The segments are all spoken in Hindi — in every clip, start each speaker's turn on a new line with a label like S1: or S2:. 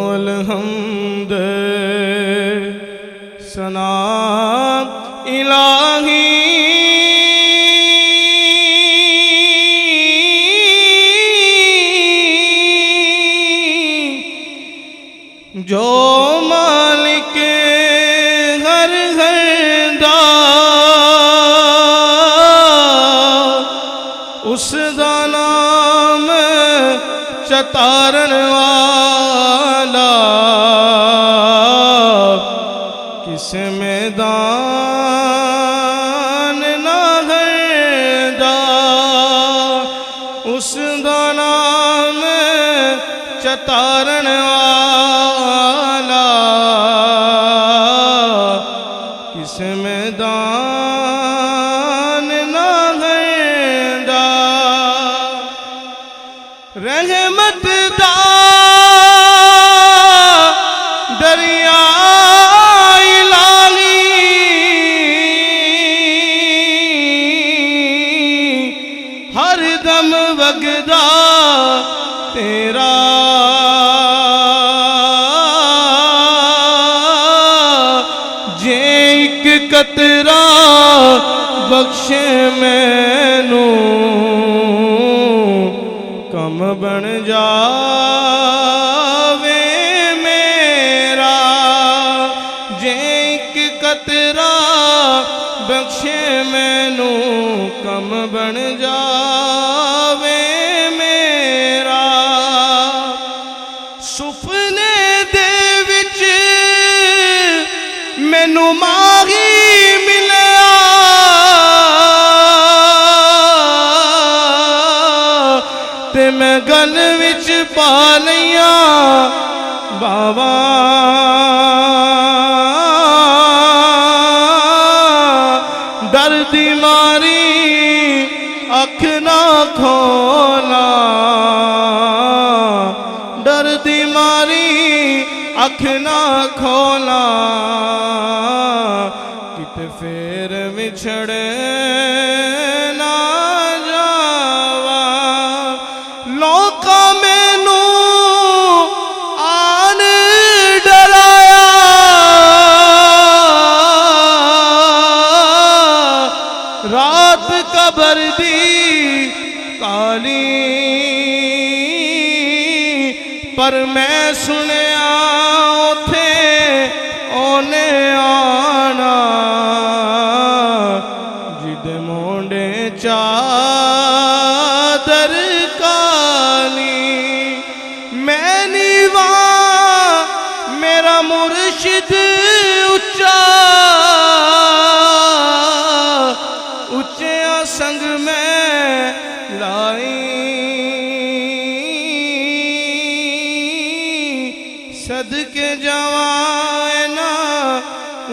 S1: अलहम्द सना इलाही जो मालिक हर दा उस दा नाम चतारन वाला किस मैदान ना हरदा उस दा नाम चतारन वाला किस मैदान ना हरदा रहमत दा दरिया इलाही हर दम वगदा तेरा जे एक कतरा बख्शे मैनू कम बन जावे मेरा जे एक कतरा बख्शे मैनू कम बन जावे मेरा सुपने दे विच मैनू माही मिलिया ते मैं गल विच पा लिया बाबा डर दी मारी अख ना खोला डर दी मारी अख ना खोला किते फेर विछड़े ना जावा लोका मैनू आन डराया रात कबर दी काली पर मैं सुनिया उथे ओने आना जिदे मोंडे चादर काली मैं नीवा मेरा मुर्शिद उच्चा उच्चे संग में लाई सदके जवाए ना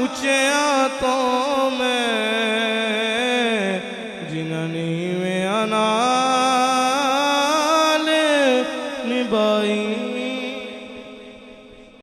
S1: ऊंचिया तो मैं